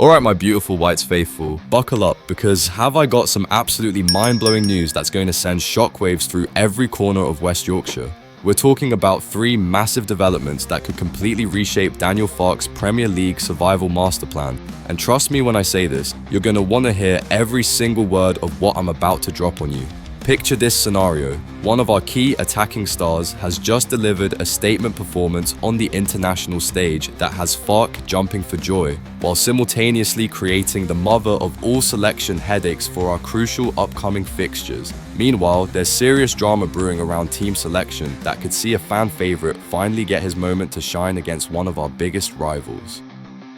Alright my beautiful Whites faithful, buckle up because have I got some absolutely mind-blowing news that's going to send shockwaves through every corner of West Yorkshire. We're talking about 3 massive developments that could completely reshape Daniel Farke's Premier League survival master plan. And trust me when I say this, you're going to want to hear every single word of what I'm about to drop on you. Picture this scenario. One of our key attacking stars has just delivered a statement performance on the international stage that has Farke jumping for joy, while simultaneously creating the mother of all selection headaches for our crucial upcoming fixtures. Meanwhile, there's serious drama brewing around team selection that could see a fan favourite finally get his moment to shine against one of our biggest rivals.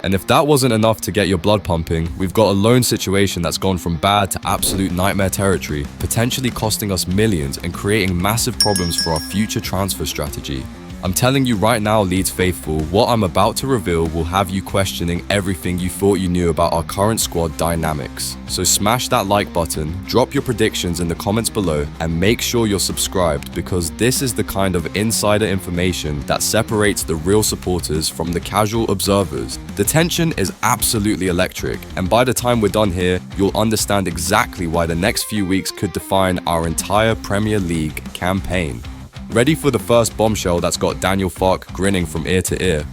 And if that wasn't enough to get your blood pumping, we've got a loan situation that's gone from bad to absolute nightmare territory, potentially costing us millions and creating massive problems for our future transfer strategy. I'm telling you right now, Leeds faithful, what I'm about to reveal will have you questioning everything you thought you knew about our current squad dynamics. So smash that like button, drop your predictions in the comments below, and make sure you're subscribed because this is the kind of insider information that separates the real supporters from the casual observers. The tension is absolutely electric, and by the time we're done here, you'll understand exactly why the next few weeks could define our entire Premier League campaign. Ready for the first bombshell that's got Daniel Farke grinning from ear to ear?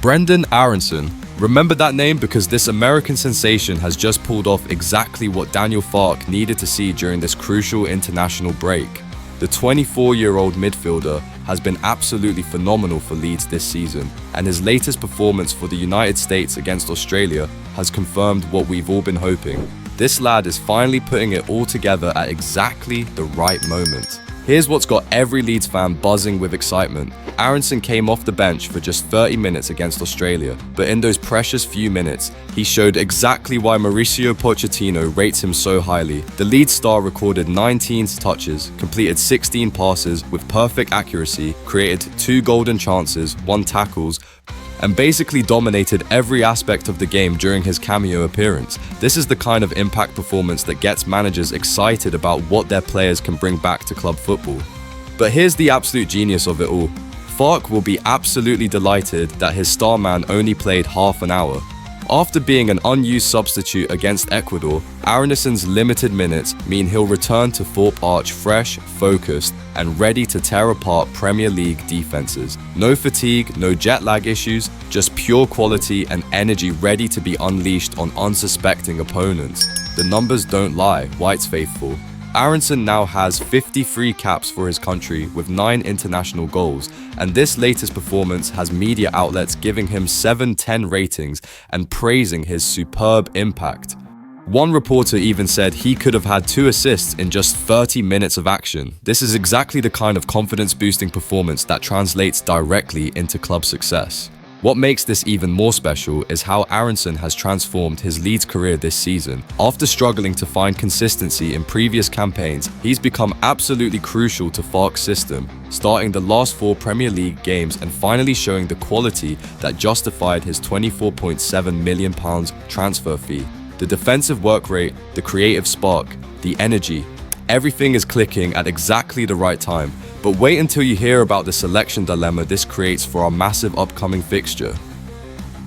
Brenden Aaronson. Remember that name because this American sensation has just pulled off exactly what Daniel Farke needed to see during this crucial international break. The 24-year-old midfielder has been absolutely phenomenal for Leeds this season, and his latest performance for the United States against Australia has confirmed what we've all been hoping. This lad is finally putting it all together at exactly the right moment. Here's what's got every Leeds fan buzzing with excitement. Aaronson came off the bench for just 30 minutes against Australia, but in those precious few minutes, he showed exactly why Mauricio Pochettino rates him so highly. The Leeds star recorded 19 touches, completed 16 passes with perfect accuracy, created 2 golden chances, 1 tackles, and basically dominated every aspect of the game during his cameo appearance. This is the kind of impact performance that gets managers excited about what their players can bring back to club football. But here's the absolute genius of it all. Farke will be absolutely delighted that his star man only played half an hour. After being an unused substitute against Ecuador, Aaronson's limited minutes mean he'll return to Thorpe Arch fresh, focused, and ready to tear apart Premier League defenses. No fatigue, no jet lag issues, just pure quality and energy ready to be unleashed on unsuspecting opponents. The numbers don't lie, Whites faithful. Aaronson now has 53 caps for his country with 9 international goals, and this latest performance has media outlets giving him 7/10 ratings and praising his superb impact. One reporter even said he could have had 2 assists in just 30 minutes of action. This is exactly the kind of confidence-boosting performance that translates directly into club success. What makes this even more special is how Aaronson has transformed his Leeds career this season. After struggling to find consistency in previous campaigns, he's become absolutely crucial to Farke's system, starting the last 4 Premier League games and finally showing the quality that justified his £24.7 million transfer fee. The defensive work rate, the creative spark, the energy, everything is clicking at exactly the right time. But wait until you hear about the selection dilemma this creates for our massive upcoming fixture.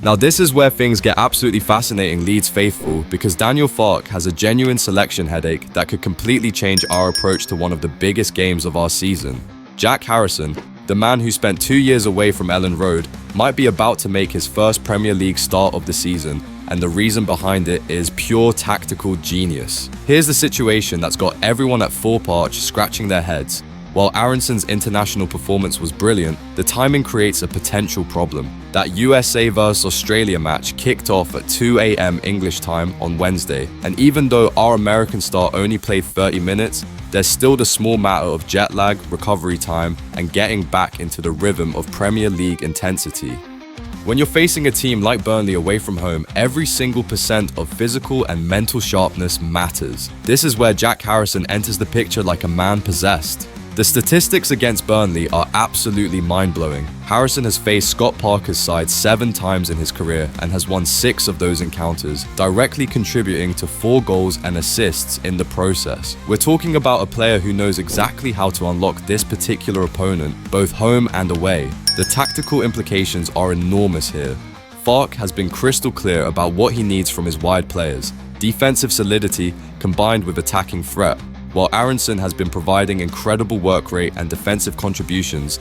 Now this is where things get absolutely fascinating, Leeds faithful, because Daniel Farke has a genuine selection headache that could completely change our approach to one of the biggest games of our season. Jack Harrison, the man who spent 2 years away from Elland Road, might be about to make his first Premier League start of the season, and the reason behind it is pure tactical genius. Here's the situation that's got everyone at Thorpe Arch scratching their heads. While Aaronson's international performance was brilliant, the timing creates a potential problem. That USA vs Australia match kicked off at 2 AM English time on Wednesday, and even though our American star only played 30 minutes, there's still the small matter of jet lag, recovery time, and getting back into the rhythm of Premier League intensity. When you're facing a team like Burnley away from home, every single % of physical and mental sharpness matters. This is where Jack Harrison enters the picture like a man possessed. The statistics against Burnley are absolutely mind-blowing. Harrison has faced Scott Parker's side 7 times in his career and has won 6 of those encounters, directly contributing to 4 goals and assists in the process. We're talking about a player who knows exactly how to unlock this particular opponent, both home and away. The tactical implications are enormous here. Farke has been crystal clear about what he needs from his wide players: defensive solidity combined with attacking threat, while Aaronson has been providing incredible work rate and defensive contributions.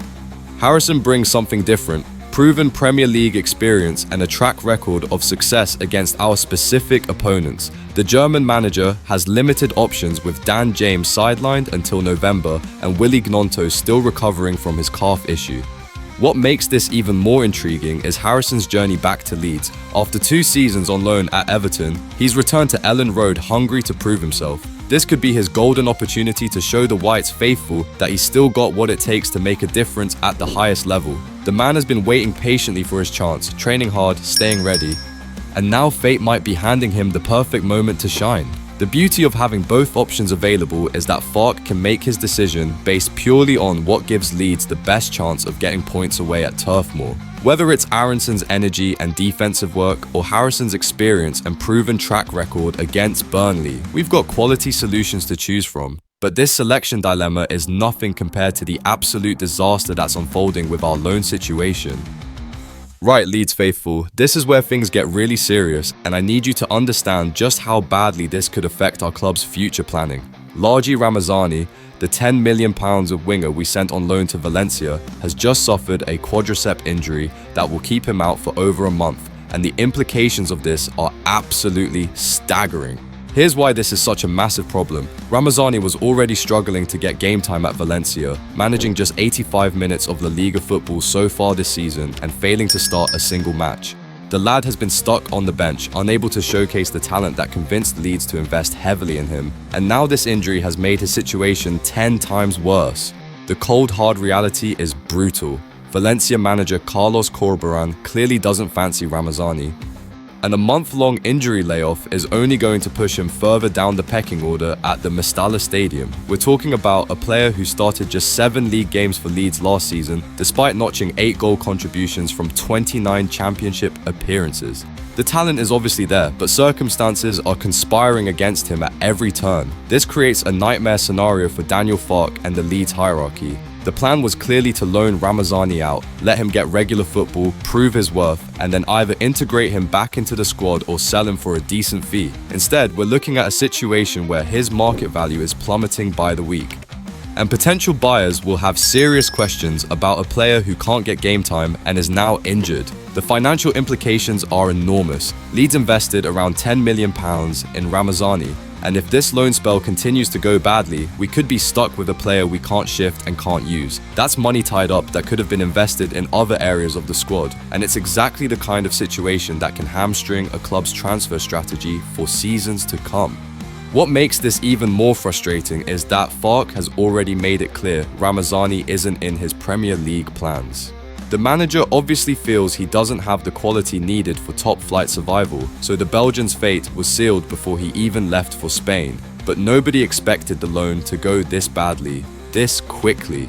Harrison brings something different: proven Premier League experience and a track record of success against our specific opponents. The German manager has limited options, with Dan James sidelined until November and Willy Gnonto still recovering from his calf issue. What makes this even more intriguing is Harrison's journey back to Leeds. After 2 seasons on loan at Everton, he's returned to Elland Road hungry to prove himself. This could be his golden opportunity to show the Whites faithful that he's still got what it takes to make a difference at the highest level. The man has been waiting patiently for his chance, training hard, staying ready, and now fate might be handing him the perfect moment to shine. The beauty of having both options available is that Farke can make his decision based purely on what gives Leeds the best chance of getting points away at Turf Moor. Whether it's Aaronson's energy and defensive work or Harrison's experience and proven track record against Burnley, we've got quality solutions to choose from. But this selection dilemma is nothing compared to the absolute disaster that's unfolding with our loan situation. Right, Leeds faithful, this is where things get really serious, and I need you to understand just how badly this could affect our club's future planning. Largie Ramazani, the £10 million of winger we sent on loan to Valencia, has just suffered a quadricep injury that will keep him out for over a month, and the implications of this are absolutely staggering. Here's why this is such a massive problem. Ramazani was already struggling to get game time at Valencia, managing just 85 minutes of La Liga football so far this season and failing to start a single match. The lad has been stuck on the bench, unable to showcase the talent that convinced Leeds to invest heavily in him, and now this injury has made his situation 10 times worse. The cold hard reality is brutal. Valencia manager Carlos Corberán clearly doesn't fancy Ramazani, and a month-long injury layoff is only going to push him further down the pecking order at the Mestalla Stadium. We're talking about a player who started just 7 league games for Leeds last season, despite notching 8 goal contributions from 29 championship appearances. The talent is obviously there, but circumstances are conspiring against him at every turn. This creates a nightmare scenario for Daniel Farke and the Leeds hierarchy. The plan was clearly to loan Ramazani out, let him get regular football, prove his worth, and then either integrate him back into the squad or sell him for a decent fee. Instead, we're looking at a situation where his market value is plummeting by the week. And potential buyers will have serious questions about a player who can't get game time and is now injured. The financial implications are enormous. Leeds invested around £10 million in Ramazani, and if this loan spell continues to go badly, we could be stuck with a player we can't shift and can't use. That's money tied up that could have been invested in other areas of the squad, and it's exactly the kind of situation that can hamstring a club's transfer strategy for seasons to come. What makes this even more frustrating is that Farke has already made it clear Ramazani isn't in his Premier League plans. The manager obviously feels he doesn't have the quality needed for top-flight survival, so the Belgian's fate was sealed before he even left for Spain. But nobody expected the loan to go this badly, this quickly.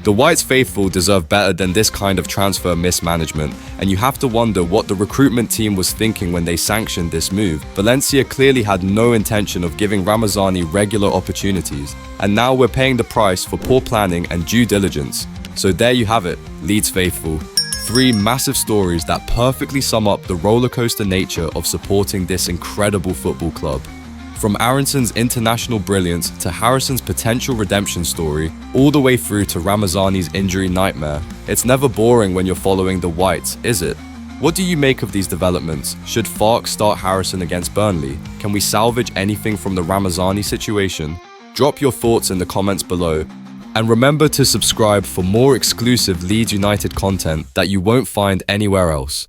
The Whites faithful deserve better than this kind of transfer mismanagement, and you have to wonder what the recruitment team was thinking when they sanctioned this move. Valencia clearly had no intention of giving Ramazani regular opportunities, and now we're paying the price for poor planning and due diligence. So there you have it, Leeds faithful. 3 massive stories that perfectly sum up the rollercoaster nature of supporting this incredible football club. From Aaronson's international brilliance to Harrison's potential redemption story, all the way through to Ramazani's injury nightmare, it's never boring when you're following the Whites, is it? What do you make of these developments? Should Farke start Harrison against Burnley? Can we salvage anything from the Ramazani situation? Drop your thoughts in the comments below. And remember to subscribe for more exclusive Leeds United content that you won't find anywhere else.